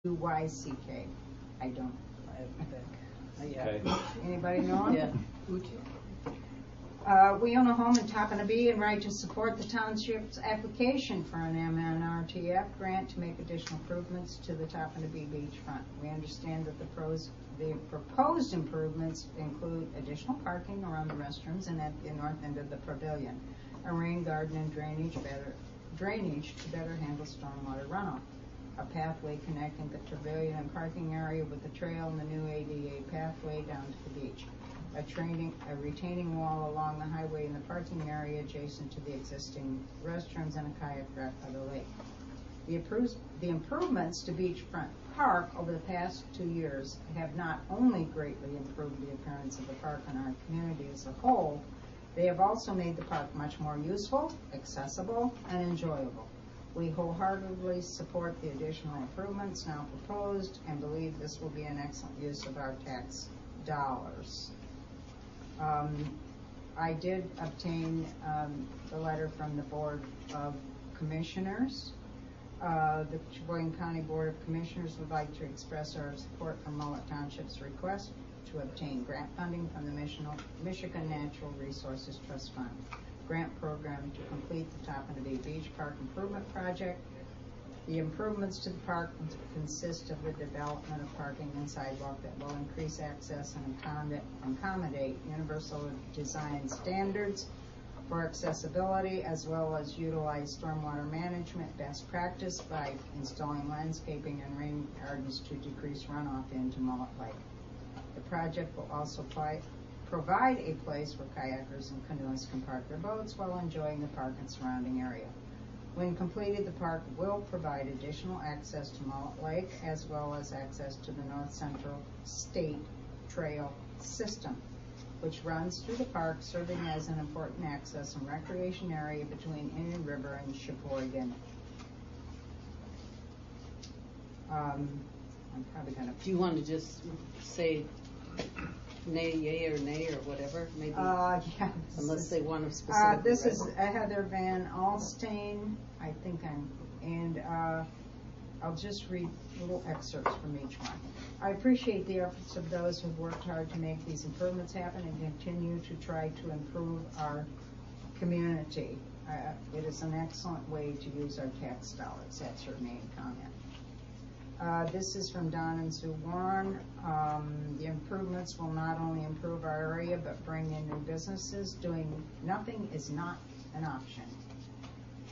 YCK. I don't. Yeah. Okay. Anybody know him? Yeah. We own a home in Topinabee and right to support the township's application for an MNRTF grant to make additional improvements to the Topinabee beachfront. We understand that the proposed improvements include additional parking around the restrooms and at the north end of the pavilion, a rain garden and drainage to better handle stormwater runoff, a pathway connecting the pavilion and parking area with the trail and the new ADA pathway down to the beach, a retaining wall along the highway in the parking area adjacent to the existing restrooms, and a kayak rack by the lake. The improvements to Beachfront Park over the past 2 years have not only greatly improved the appearance of the park and our community as a whole, they have also made the park much more useful, accessible, and enjoyable. We wholeheartedly support the additional improvements now proposed and believe this will be an excellent use of our tax dollars. I did obtain the letter from the Board of Commissioners. The Sheboygan County Board of Commissioners would like to express our support for Mullett Township's request to obtain grant funding from the Michigan Natural Resources Trust Fund grant program to complete the Topinabee Beach Park Improvement Project. The improvements to the park consist of the development of parking and sidewalk that will increase access and accommodate universal design standards for accessibility, as well as utilize stormwater management best practice by installing landscaping and rain gardens to decrease runoff into Mullett Lake. The project will also provide a place where kayakers and canoeists can park their boats while enjoying the park and surrounding area. When completed, the park will provide additional access to Mullett Lake, as well as access to the North Central State Trail System, which runs through the park, serving as an important access and recreation area between Indian River and Sheboygan. I'm probably going to... Do you want to just say nay, yay, or nay, or whatever? Maybe. Yeah. Unless they want to specifically. This is Heather Van Alstein, I think I'll just read little excerpts from each one. I appreciate the efforts of those who've worked hard to make these improvements happen and continue to try to improve our community. It is an excellent way to use our tax dollars. That's her main comment. This is from Don and Sue Warren. The improvements will not only improve our area, but bring in new businesses. Doing nothing is not an option.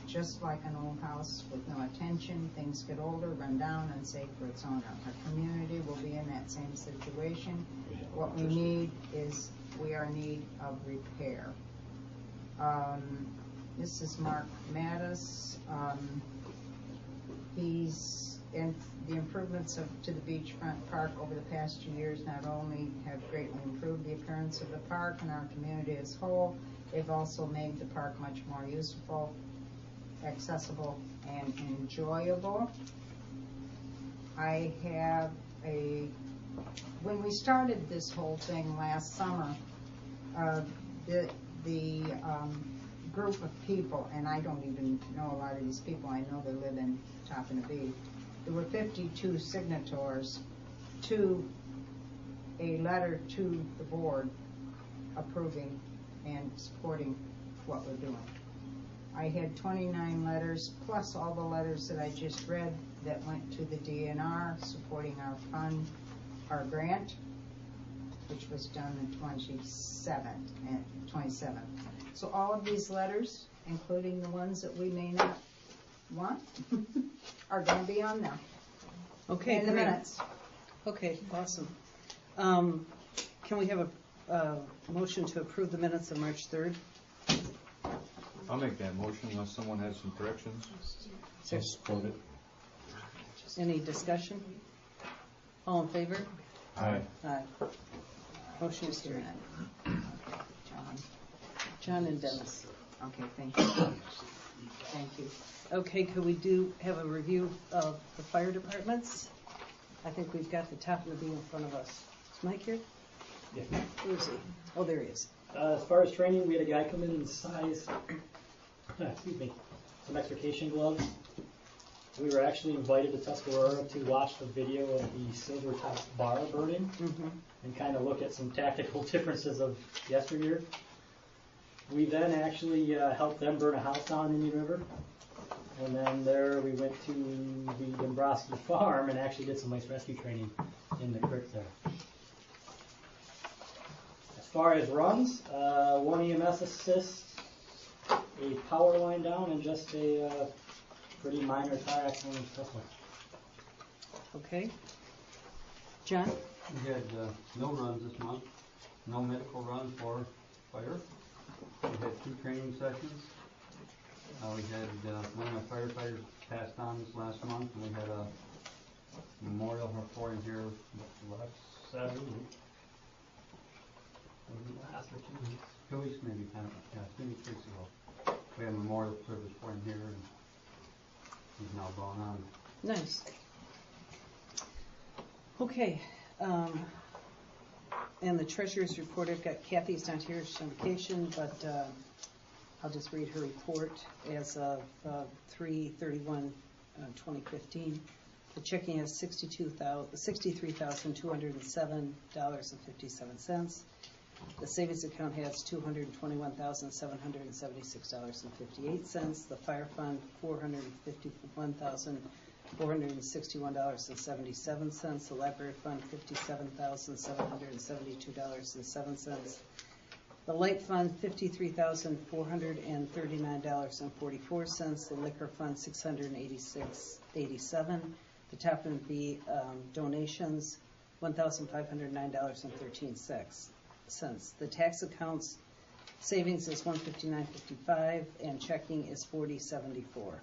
Just like an old house with no attention, things get older, run down, unsafe for its owner. Our community will be in that same situation. What we need is, we are in need of repair. This is Mark Mattis. And the improvements to the beachfront park over the past 2 years not only have greatly improved the appearance of the park and our community as a whole, they've also made the park much more useful, accessible, and enjoyable. I have when we started this whole thing last summer, the group of people, and I don't even know a lot of these people, I know they live in Topinabee. There were 52 signatories to a letter to the board approving and supporting what we're doing. I had 29 letters, plus all the letters that I just read that went to the DNR supporting our fund, our grant, which was done the 27th. So all of these letters, including the ones that we may not want, are going to be on there. Okay, in the minutes. Okay, awesome. Can we have a motion to approve the minutes of March 3rd? I'll make that motion unless someone has some corrections. I'll support it. Any discussion? All in favor? Aye. Aye. Motion is carried. John and Dennis. Okay, thank you. Thank you. Okay, could we have a review of the fire departments? I think we've got the top of the B in front of us. Is Mike here? Yeah. Where is he? Oh, there he is. As far as training, we had a guy come in size, some extrication gloves, We were actually invited to Tuscarora to watch the video of the Silver Top Bar burning and kind of look at some tactical differences of yesteryear. We then actually helped them burn a house down in Indian River. And then there we went to the Dombrowski farm and actually did some ice rescue training in the creek there. As far as runs, one EMS assist, a power line down, and just a pretty minor tire accident in Tesla. Okay. John? We had no runs this month, no medical runs for fire. We had 2 training sessions. We had one of my firefighters passed on this last month, and we had a memorial for him here last Saturday. Last 2 weeks? 2 weeks maybe, kind of, yeah, 2 weeks ago. We had a memorial service for him here, and he's now gone on. Nice. Okay. And the treasurer's report, I've got Kathy's not here, she's on vacation, but I'll just read her report as of 3/31/2015. The checking has $63,207.57. The savings account has $221,776.58. The fire fund $451,461.77. The library fund $57,772.07. The light fund $53,439.44. The liquor fund $686.87. The Topinabee donations $1,509.13. The tax accounts savings is $159.55 and checking is $40.74.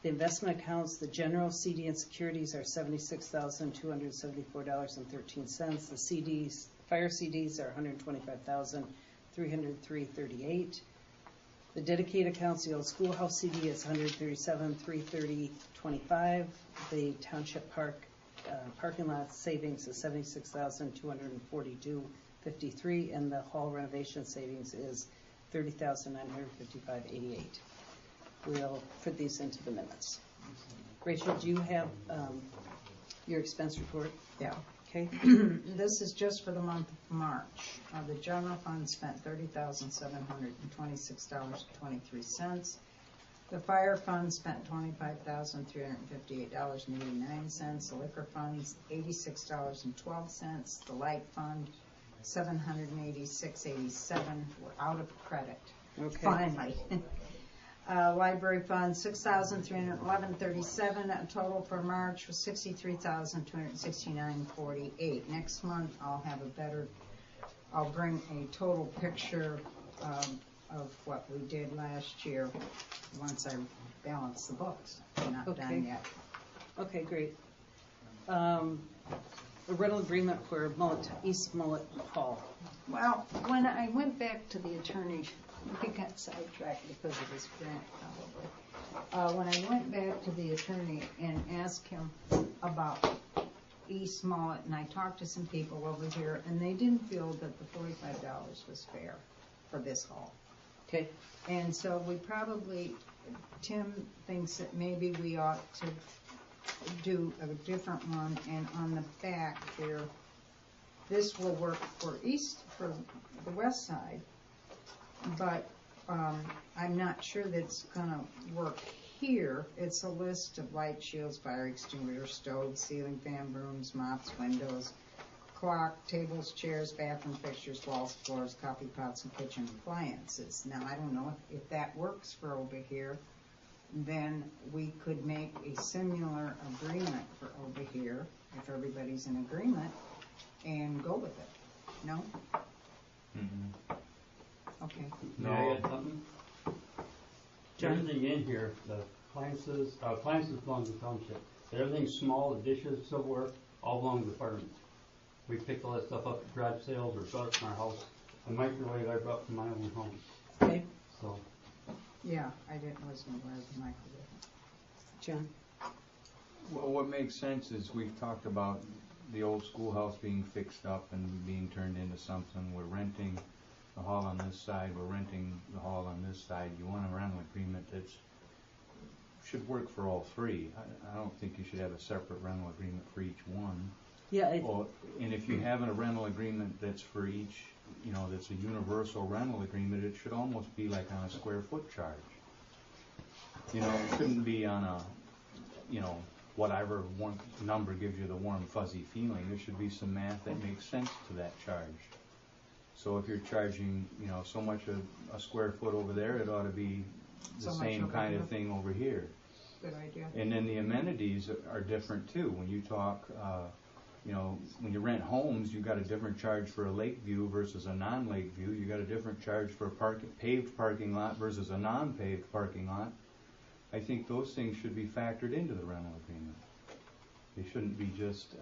The investment accounts, the general CD and securities are $76,274.13. The CDs, fire CDs are $125,303.38. The dedicated accounts, the old schoolhouse CD is $137,330.25. The township parking lot savings is $76,242.53, and the hall renovation savings is $30,955.88. We'll put these into the minutes. Rachel, do you have your expense report? Yeah. Okay. This is just for the month of March. The general fund spent $30,726.23. The fire fund spent $25,358.89. The liquor fund's $86.12. The light fund $786.87. We're out of credit. Okay. Finally. Library fund $6,311.37. Total for March was $63,269.48. Next month I'll have I'll bring a total picture of what we did last year once I balance the books. I'm not done yet. Okay, great. A rental agreement for East Mullett Hall. Well, when I went back to the attorney, we got sidetracked because of this grant probably. When I went back to the attorney and asked him about East Mullett, and I talked to some people over here, and they didn't feel that the $45 was fair for this hall. Okay. And so we probably, Tim thinks that maybe we ought to do a different one, and on the back here, this will work for the west side, but I'm not sure that it's gonna work here. It's a list of light shields, fire extinguishers, stoves, ceiling fan, brooms, mops, windows, clock, tables, chairs, bathroom fixtures, walls, floors, coffee pots, and kitchen appliances. Now, I don't know if that works for over here. Then we could make a similar agreement for over here, if everybody's in agreement, and go with it. No? Mm-hmm. Okay. May I add something? Everything in here, the appliances belong to the township. But everything small, the dishes, silverware, all belong to the firemen. We picked all that stuff up at garage sales or got it from our house. The microwave I brought from my own home. Okay. So. Yeah, I wasn't aware of the microwave. John? Well, what makes sense is we've talked about the old schoolhouse being fixed up and being turned into something. We're renting the hall on this side, we're renting the hall on this side. You want a rental agreement that's should work for all three. I don't think you should have a separate rental agreement for each one. Yeah, And if you have a rental agreement that's for each, that's a universal rental agreement, it should almost be like on a square foot charge. It shouldn't be on a, whatever one number gives you the warm fuzzy feeling. There should be some math that makes sense to that charge. So if you're charging, so much a square foot over there, it ought to be the So much same over kind here. of thing over here. Good idea. And then the amenities are different too. When you talk, when you rent homes, you got a different charge for a lake view versus a non-lake view. You got a different charge for a paved parking lot versus a non-paved parking lot. I think those things should be factored into the rental agreement. They shouldn't be just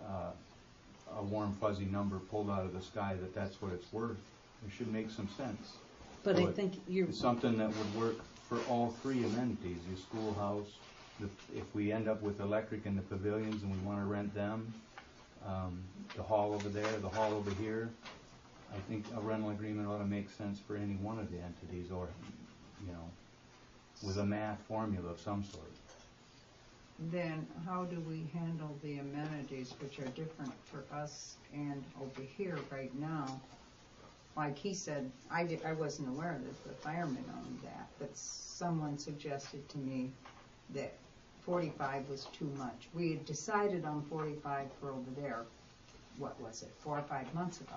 a warm fuzzy number pulled out of the sky that's what it's worth. It should make some sense. but So I think you're, it's something that would work for all three amenities, the schoolhouse, if we end up with electric in the pavilions and we want to rent them, the hall over there, the hall over here, I think a rental agreement ought to make sense for any one of the entities, or, with a math formula of some sort. Then how do we handle the amenities, which are different for us and over here right now? Like he said, I wasn't aware that the firemen owned that, but someone suggested to me that 45 was too much. We had decided on 45 for over there, what was it, 4 or 5 months ago.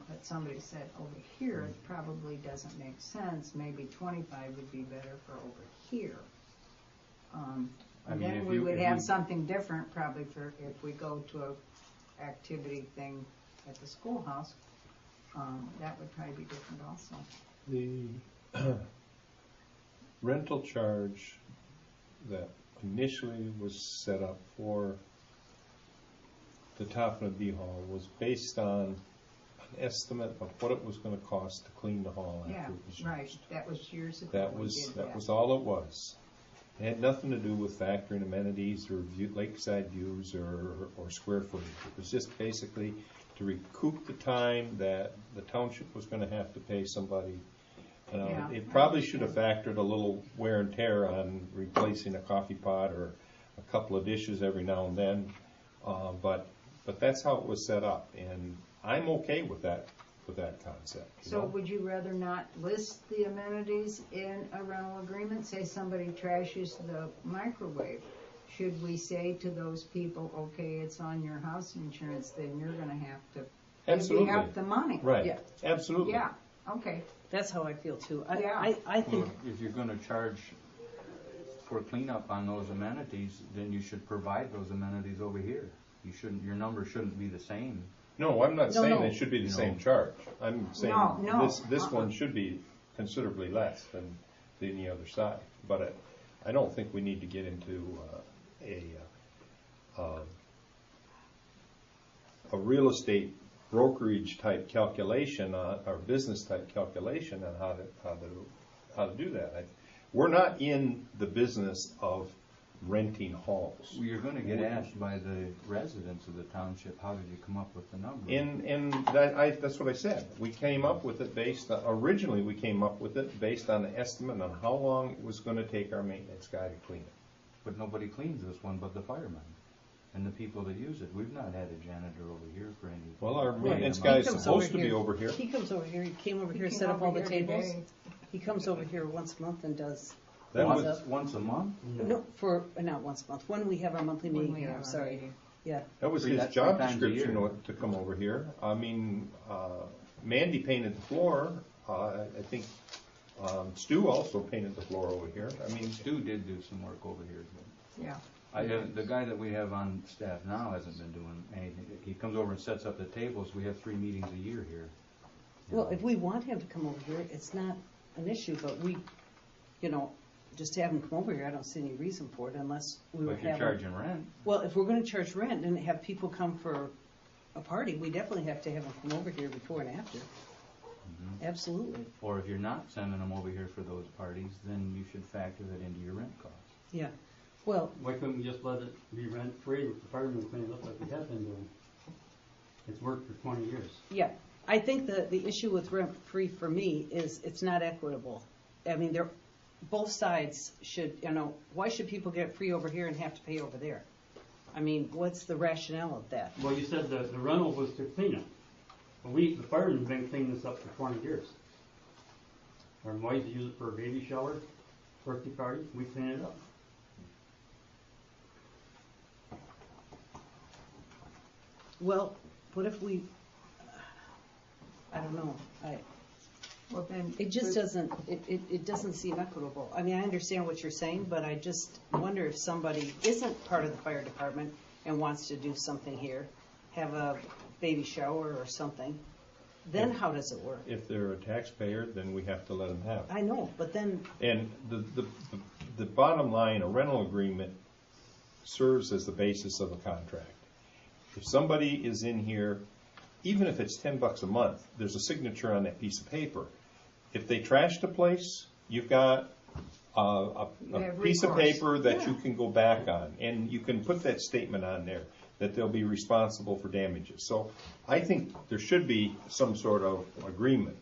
But somebody said over here it probably doesn't make sense. Maybe 25 would be better for over here. And mean, then if we you- would if have we- something something different probably for if we go to a activity thing at the schoolhouse. That would probably be different also. The rental charge that initially was set up for the Topinabee Hall was based on an estimate of what it was going to cost to clean the hall after Yeah, it was right. used. That was years ago. That we was did that was all it was. It had nothing to do with factoring amenities or lakeside views or square footage. It was just basically to recoup the time that the township was going to have to pay somebody. Yeah, It I probably should have factored a little wear and tear on replacing a coffee pot or a couple of dishes every now and then, but that's how it was set up, and I'm okay with that concept. So would you rather not list the amenities in a rental agreement? Say somebody trashes the microwave. Should we say to those people, okay, it's on your house insurance, then you're going to have to Absolutely. divvy up the money? Right. Yeah. Absolutely. Yeah, okay. that's how I feel too. Yeah. I think, Well, if you're going to charge for cleanup on those amenities, then you should provide those amenities over here. Your number shouldn't be the same. No, I'm not No, saying no. it should be the No. same charge. I'm saying No. this one should be considerably less than the other side. But I don't think we need to get into a real estate brokerage type calculation or business type calculation on how to do that. We're not in the business of renting halls. Well, you're going to get asked by the residents of the township, how did you come up with the number? And that's what I said. We came up with it originally we came up with it based on an estimate on how long it was going to take our maintenance guy to clean it. But nobody cleans this one but the firemen and the people that use it. We've not had a janitor over here for any. Well, our any maintenance amount guy of is comes time. supposed to be over here. he comes over here, he came over here, He set came up all over the here tables. today. He comes over here once a month and does, That once, was once a month? no, not once a month, when we have our monthly When meeting we here, have I'm our sorry. meeting. Yeah, that was Three- his that's job 3 times a description year. to come over here. I mean, Mandy painted the floor. I think Stu also painted the floor over here. I mean, Stu did do some work over here. But Yeah. the guy that we have on staff now hasn't been doing anything. He comes over and sets up the tables. We have 3 meetings a year here. well, if we want him to come over here, it's not an issue, but we, just to have him come over here, I don't see any reason for it unless we But would if you're have him. charging rent, Well, if we're gonna charge rent and have people come for a party, we definitely have to have them come over here before and after. Absolutely, or if you're not sending them over here for those parties, then you should factor that into your rent cost. yeah. Well, Why couldn't we just let it be rent-free with the firemen clean it up like we have been doing? It's worked for 20 years. yeah, I think the issue with rent-free for me is it's not equitable. I mean, both sides should, why should people get free over here and have to pay over there? I mean, what's the rationale of that? Well, you said the rental was to clean it. The firemen have been cleaning this up for 20 years. Our wives use it for a baby shower, birthday party, we clean it up. Well, what if we, I don't know, Well, then. it just doesn't, it doesn't seem equitable. I mean, I understand what you're saying, but I just wonder if somebody isn't part of the fire department and wants to do something here, have a baby shower or something, then how does it work? If they're a taxpayer, then we have to let them have it. I know, but then, And the bottom line, a rental agreement serves as the basis of a contract. If somebody is in here, even if it's $10 a month, there's a signature on that piece of paper. If they trash the place, you've got a piece of paper that you can go back on, and you can put that statement on there that they'll be responsible for damages. So I think there should be some sort of agreement.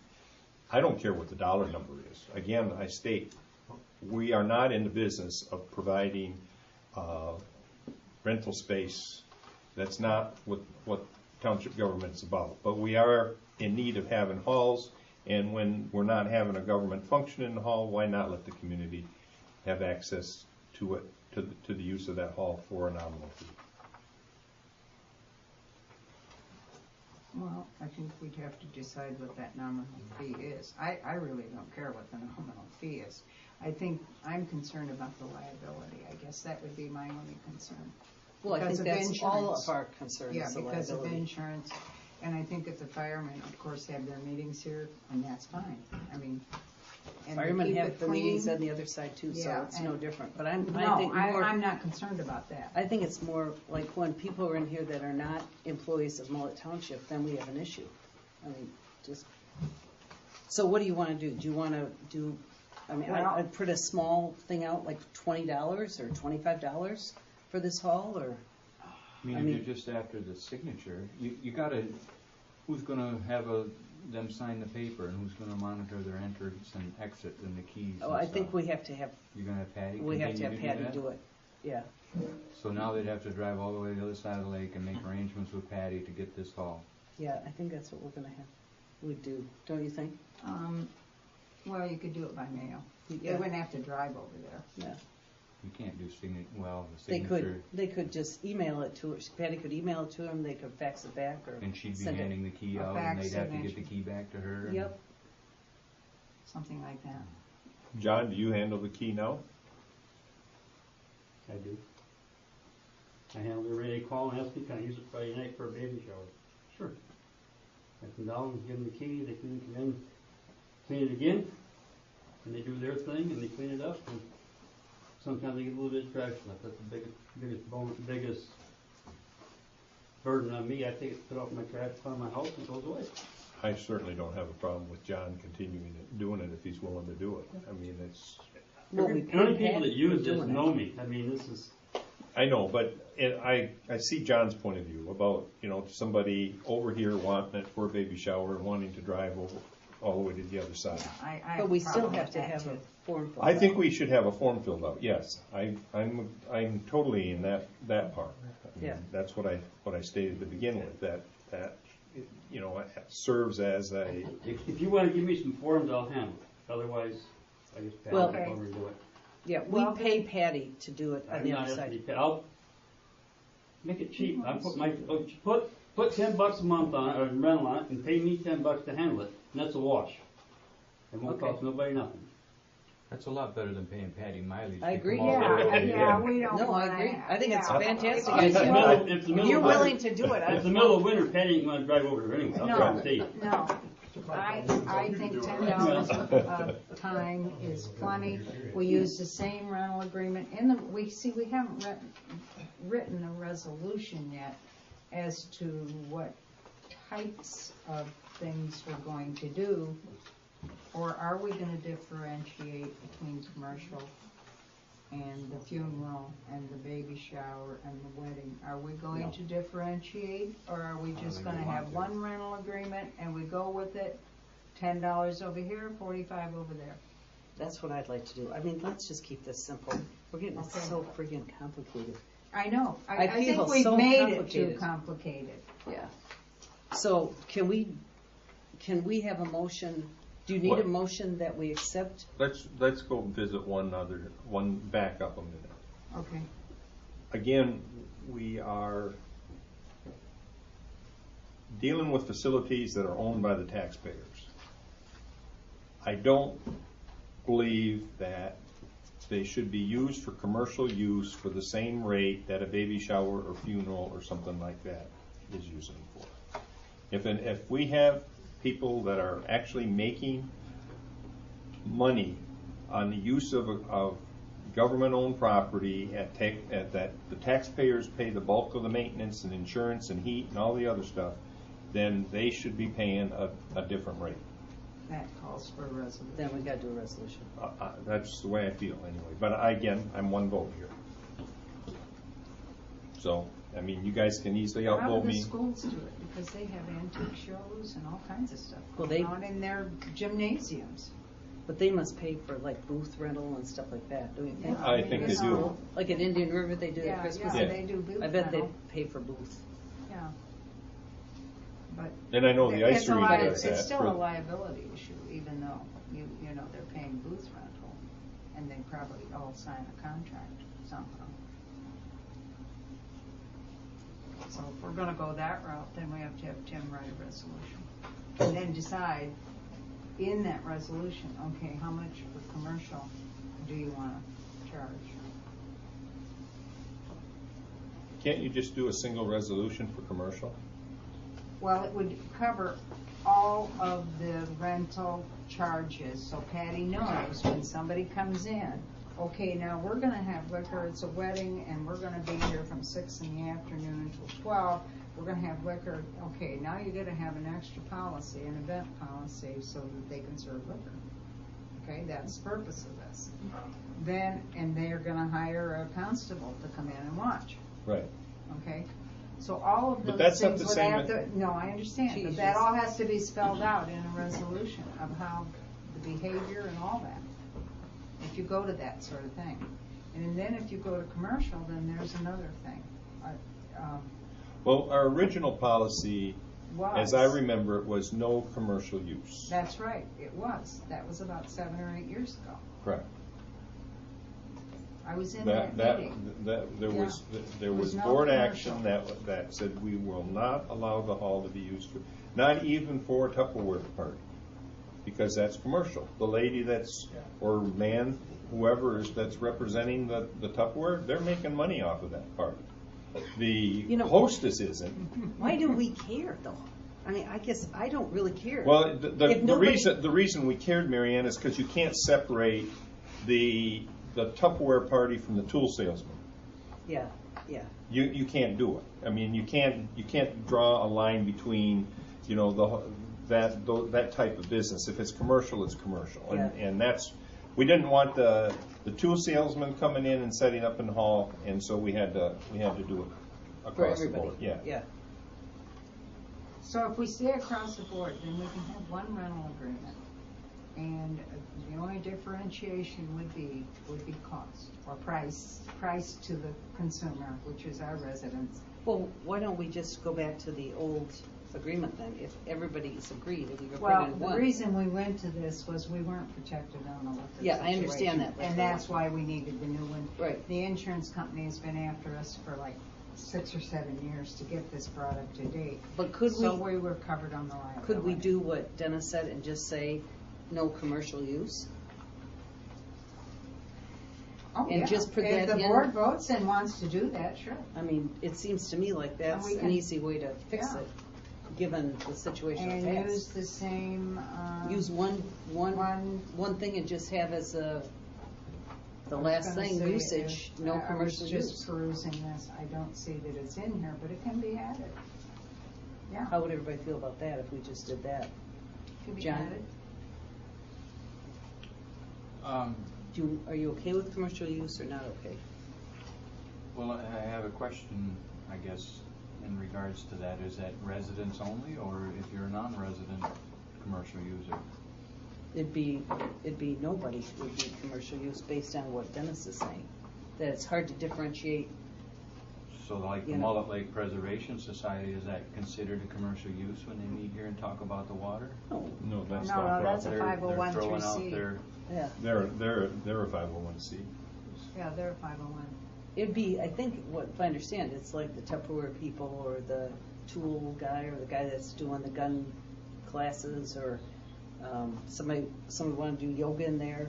I don't care what the dollar number is. Again, I state, we are not in the business of providing rental space. That's not what township government's about. But we are in need of having halls, and when we're not having a government function in the hall, why not let the community have access to it, to the use of that hall for a nominal fee? Well, I think we'd have to decide what that nominal fee is. I really don't care what the nominal fee is. I think I'm concerned about the liability. I guess that would be my only concern. well, I Because think of that's all insurance. of our concerns, Yeah, the because of liability. insurance. And I think if the firemen, of course, have their meetings here, and that's fine. I mean, and they Firemen keep have it the meetings clean. on the other side too, so Yeah, it's no and- different. But I think No, more. I'm not concerned about that. I think it's more like when people are in here that are not employees of Mullett Township, then we have an issue. I mean, just, so what do you want to do? Do you want to do, I mean, Well- I'd put a small thing out, like $20 or $25 for this hall, or? I mean, I if mean- you're just after the signature, you gotta, who's gonna have them sign the paper, and who's gonna monitor their entrance and exit and the keys Oh, and I think stuff? we have to have, You're gonna have Patty we have to continue have Patty that? do it, yeah. So now they'd have to drive all the way to the other side of the lake and make arrangements with Patty to get this hall. Yeah, I think that's what we're gonna have, we do, don't you think? Well, you could do it by mail. They Yeah. wouldn't have to drive over there. Yeah. You can't do the They signature, they could just email it to her, Patty could email it to them, they could fax it back, or and she'd be send it. handing the key A out, fax and they'd have to get the signature. key back to her. and- Yep, Something like that. John, do you handle the key now? I do. I handle every day call and ask me, can I use it Friday night for a baby shower? Sure. I come down, give them the key, they can come in, clean it again, and they do their thing, and they clean it up, and sometimes they get a little bit of trash left. That's the biggest burden on me. I take it, put it off my trash, put it on my house, and it goes away. I certainly don't have a problem with John continuing doing it if he's willing to do it. I mean, it's, well, we The only paid people that Patty use for this doing know it. me. I mean, this is, I know, but I see John's point of view about, somebody over here wanting it for a baby shower and wanting to drive over all the way to the other side. I But we have a still problem have with to that, have a too. form filled I think out. we should have a form filled out, yes. I'm totally in that part. I mean, Yeah. That's what I stated to begin with, that serves as a, if you want to give me some forms, I'll handle it. Otherwise, I just pass Well- it over and do it. Yeah, we Well, pay Patty to do it on I'm the not other side. asking you- I'll make it cheap. I put $10 a month on it, or rental on it, and pay me $10 to handle it, and that's a wash. It won't Okay. cost nobody nothing. That's a lot better than paying Patty mileage. I to agree. come all the way Yeah, over yeah, here. we don't No, I wanna agree. have- I think it's a yeah. fantastic If it's the idea. middle- if the If middle you're of willing winter- to do it, If the middle of winter, Patty ain't gonna drive over there anyway. I'll drive and stay. No, I think $10 of time is plenty. We use the same rental agreement we haven't written a resolution yet as to what types of things we're going to do. Or are we gonna differentiate between commercial and the funeral and the baby shower and the wedding? Are we going to differentiate, or are we just think gonna we want have to. one rental agreement and we go with it? $10 over here, 45 over there. That's what I'd like to do. I mean, let's just keep this simple. We're getting Okay. so friggin' complicated. I know, I I think feel we've so made it too complicated. complicated. Yeah. So can we have a motion? Do you need a What? motion that we accept? Let's go visit one back up a minute. Okay. Again, we are dealing with facilities that are owned by the taxpayers. I don't believe that they should be used for commercial use for the same rate that a baby shower or funeral or something like that is using for. If we have people that are actually making money on the use of government-owned property that the taxpayers pay the bulk of the maintenance and insurance and heat and all the other stuff, then they should be paying a different rate. That calls for a resolution. Then we gotta do a resolution. That's the way I feel anyway. But again, I'm one vote here. So, I mean, you guys can easily How outvote do the me. schools do it? Because they have antique shows and all kinds of stuff Well, going on in their gymnasiums. But they must pay for like booth rental and stuff like that, don't you think? Yeah, I think they do. Like at Indian River, they do the Yeah, Christmas. yeah, Yeah. they do booth I bet they rental. pay for booth. Yeah. But And I know the it's ice a arena li- does that. It's still for- a liability issue, even though you know they're paying booth rental, and they probably all sign a contract somehow. So if we're gonna go that route, then we have to have Tim write a resolution, and then decide in that resolution, okay, how much for commercial do you wanna charge? Can't you just do a single resolution for commercial? Well, it would cover all of the rental charges, so Patty knows when somebody comes in, okay, now we're gonna have liquor, it's a wedding, and we're gonna be here from 6 in the afternoon until 12, we're gonna have liquor, okay, now you gotta have an extra policy, an event policy, so that they can serve liquor. Okay, that's the purpose of this. Then, and they're gonna hire a constable to come in and watch, Right. okay? So all of But those that's not things the would same have to, no, I understand, but that all has to be spelled out in a resolution of how the behavior and all that. If you go to that sort of thing. And then if you go to commercial, then there's another thing. Well, our original policy, as I Was. remember it, was no commercial use. That's right, it was. That was about 7 or 8 years ago. Correct. I was in that meeting. There was There was no board commercial. action that said we will not allow the hall to be used for, not even for a Tupperware party, because that's commercial. The lady or man, whoever that's representing the Tupperware, they're making money off of that party. The hostess isn't. Why do we care though? I mean, I guess I don't really care. Well, If the nobody- reason we cared, MaryAnne, is because you can't separate the Tupperware party from the tool salesman. Yeah, yeah. You can't do it. I mean, you can't draw a line between, that type of business. If it's commercial, it's commercial, Yeah. and that's, we didn't want the tool salesman coming in and setting up in the hall, and so we had to do it For across the everybody. board. Yeah. Yeah. So if we stay across the board, then we can have one rental agreement. And the only differentiation would be cost or price to the consumer, which is our residents. Well, why don't we just go back to the old agreement then, if everybody's agreed and we go Well, in the one? reason we went to this was we weren't protected on the liquor Yeah, I understand situation. that, but And that's why we needed the new one. Right. The insurance company has been after us for like 6 or 7 years to get this brought up to date. But could So we, we were covered on the liability. could we do what Dennis said and just say no commercial use? Oh, and yeah. just put If that the in? board votes and wants to do that, sure. I mean, it seems to me like that's we an can- easy way to fix Yeah. it, given the situation And it use has. the same, Use one thing and just have as the I was last gonna thing, say, usage, no commercial I was use. just perusing this, I don't see that it's in here, but it can be added. Yeah, How would everybody feel about that if we just did that? can be John? added. Are you okay with commercial use or not okay? Well, I have a question, I guess, in regards to that. Is that residents only, or if you're a non-resident commercial user? it'd be nobody would be commercial use based on what Dennis is saying. That it's hard to differentiate. So like the You know. Mullett Lake Preservation Society, is that considered a commercial use when they meet here and talk about the water? No, No, that's No, not that's a proper. They're throwing out 501(c)(3). their, yeah. They're a 501c. Yeah, they're a 501. It'd be, I think, if I understand, it's like the Tupperware people or the tool guy or the guy that's doing the gun classes or somebody want to do yoga in there.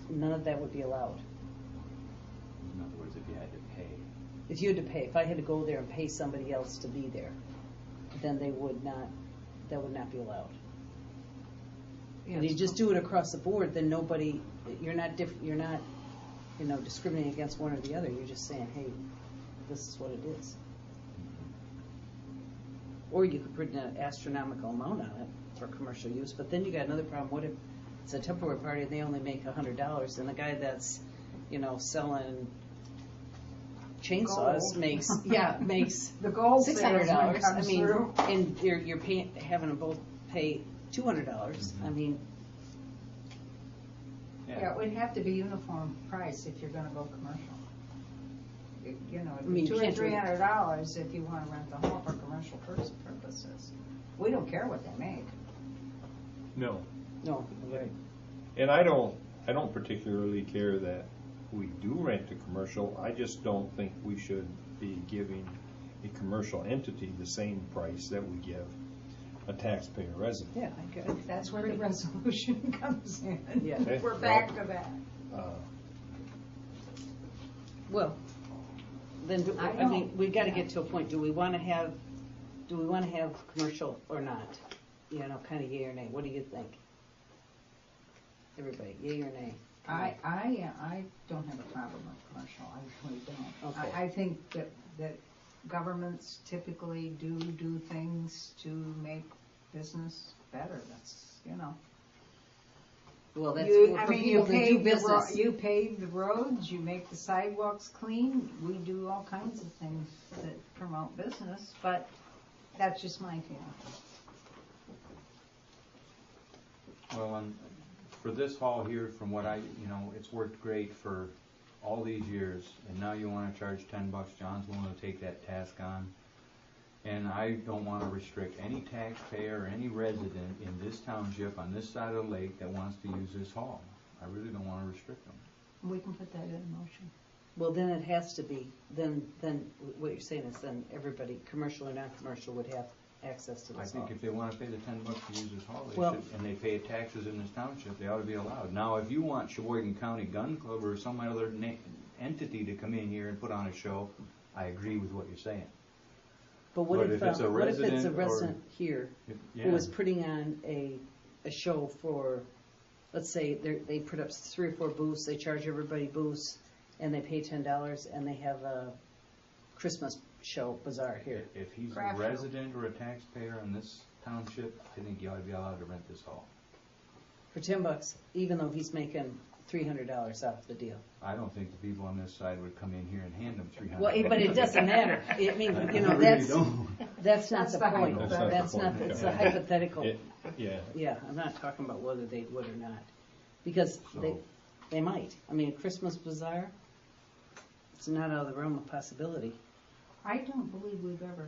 None of that would be allowed. in other words, if you had to pay. If you had to pay, if I had to go there and pay somebody else to be there, then that would not be allowed. Yeah, And you it's just do it across the board, then nobody, you're not, discriminating against one or the other. You're just saying, hey, this is what it is. Or you could put an astronomical amount on it for commercial use, but then you got another problem. What if it's a Tupperware party and they only make $100, and the guy that's, selling chainsaws Gold. makes The gold $600. salesman I comes mean, through. and you're having them both pay $200. I mean, Yeah, it would have to be uniform price if you're gonna go commercial. It'd I mean, be you $200 or can't do it. $300 if you wanna rent the hall for commercial purposes. We don't care what they make. No. no, right. And I don't particularly care that we do rent to commercial. I just don't think we should be giving a commercial entity the same price that we give a taxpayer resident. Yeah, I get it. That's where the resolution comes in. Yeah. Okay, We're back to that. Well, then, I mean, we got to get to a point. Do we want to have commercial or not? Kind of yay or nay. What do you think? Everybody, yay or nay? I don't have a problem with commercial, I really don't. Okay. I think that governments typically do things to make business better, Well, that's You for people to do business. You pave the roads, you make the sidewalks clean, we do all kinds of things that promote business, but that's just my feeling. Well, for this hall here, from what it's worked great for all these years, and now you want to charge $10, John's willing to take that task on. And I don't want to restrict any taxpayer or any resident in this township on this side of the lake that wants to use this hall. I really don't want to restrict them. We can put that in motion. Well, then it has to be. Then what you're saying is then everybody, commercial or non-commercial, would have access to I this think hall. if they want to pay the $10 to use this hall, they Well- should, and they pay taxes in this township, they ought to be allowed. Now, if you want Sheboygan County Gun Club or some other entity to come in here and put on a show, I agree with what you're saying. But what But if if it's a what if it's a resident or- resident here who is putting on a show for, let's say they put up 3 or 4 booths, they charge everybody booths, and they pay $10, and they have a Christmas show bazaar here. If he's a Craft show. resident or a taxpayer in this township, I think you ought to be allowed to rent this hall. For $10, even though he's making $300 off the deal. I don't think the people on this side would come in here and hand them $300. Well, but it doesn't matter. I mean, I really don't. that's not That's the the point. hypothetical. That's the hypothetical. Yeah. Yeah, I'm not talking about whether they would or not, because So- they might. I mean, Christmas bazaar, it's not out of the realm of possibility. I don't believe we've ever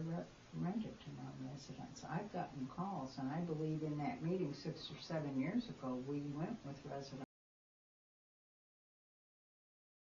rented to non-residents. I've gotten calls, and I believe in that meeting 6 or 7 years ago, we went with residents.